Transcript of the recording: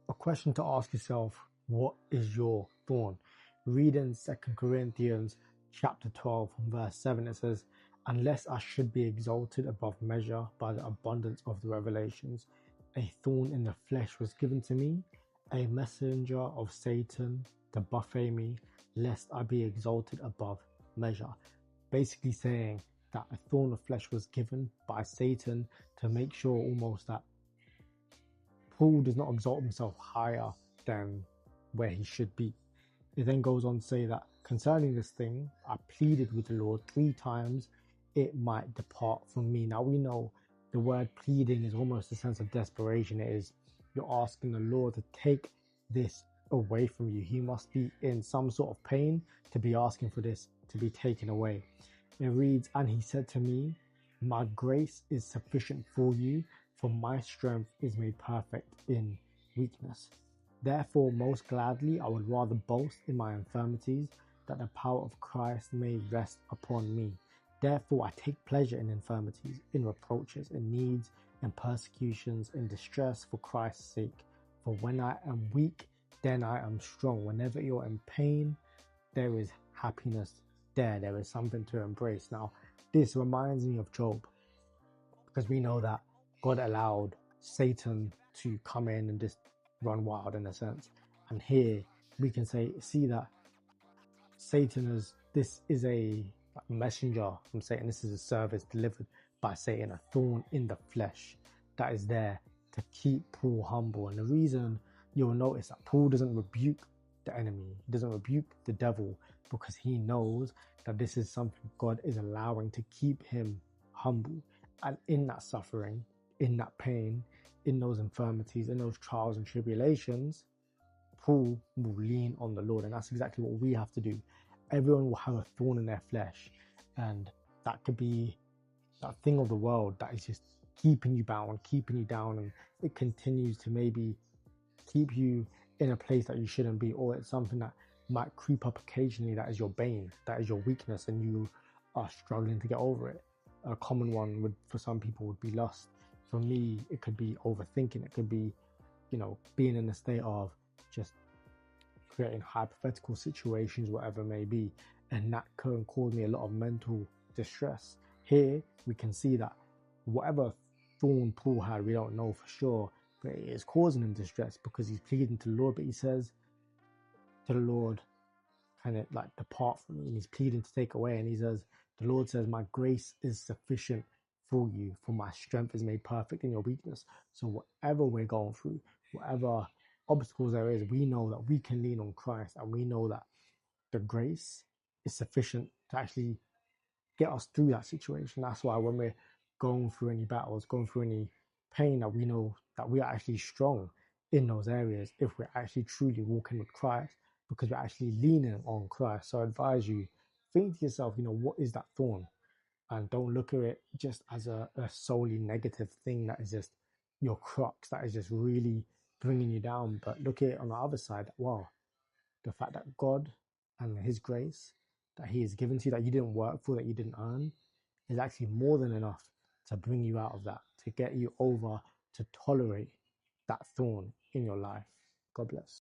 a question to ask yourself: what is your thorn? Read in 2 Corinthians chapter 12 verse 7, it says, "Unless I should be exalted above measure by the abundance of the revelations, a thorn in the flesh was given to me, a messenger of Satan to buffet me, lest I be exalted above measure." Basically saying that a thorn of flesh was given by Satan to make sure almost that Paul does not exalt himself higher than where he should be. It then goes on to say that concerning this thing, I pleaded with the Lord 3 times, it might depart from me. Now we know the word pleading is almost a sense of desperation. It is, you're asking the Lord to take this away from you. He must be in some sort of pain to be asking for this to be taken away. It reads, "And he said to me, my grace is sufficient for you, for my strength is made perfect in weakness. Therefore, most gladly, I would rather boast in my infirmities, that the power of Christ may rest upon me. Therefore, I take pleasure in infirmities, in reproaches, in needs, in persecutions, in distress for Christ's sake. For when I am weak, then I am strong." Whenever you're in pain, there is happiness there. There is something to embrace. Now, this reminds me of Job, because we know that God allowed Satan to come in and just run wild in a sense. And here we can see that Satan this is a messenger from Satan. This is a service delivered by Satan, a thorn in the flesh that is there to keep Paul humble. And the reason you'll notice that Paul doesn't rebuke the enemy, he doesn't rebuke the devil, because he knows that this is something God is allowing to keep him humble. And in that suffering, in that pain, in those infirmities, in those trials and tribulations, Paul will lean on the Lord. And that's exactly what we have to do. Everyone will have a thorn in their flesh, and that could be that thing of the world that is just keeping you bound, keeping you down, and it continues to maybe keep you in a place that you shouldn't be, or it's something that might creep up occasionally that is your bane, that is your weakness, and you are struggling to get over it. A common one for some people would be lust. For me, it could be overthinking. It could be, being in a state of just creating hypothetical situations, whatever it may be, and that can cause me a lot of mental distress. Here, we can see that whatever thorn Paul had, we don't know for sure, but it is causing him distress because he's pleading to the Lord, but he says to the Lord, kind of like, depart from me, and he's pleading to take away, and the Lord says, my grace is sufficient for you, for my strength is made perfect in your weakness. So whatever we're going through, whatever obstacles there is, we know that we can lean on Christ, and we know that the grace is sufficient to actually get us through that situation. That's why when we're going through any battles, going through any pain, that we know that we are actually strong in those areas if we're actually truly walking with Christ, because we're actually leaning on Christ. So I advise you, think to yourself, what is that thorn? And don't look at it just as a solely negative thing that is just your crux, that is just really bringing you down. But look at it on the other side. Wow, the fact that God and his grace that he has given to you, that you didn't work for, that you didn't earn, is actually more than enough to bring you out of that, to get you over, to tolerate that thorn in your life. God bless.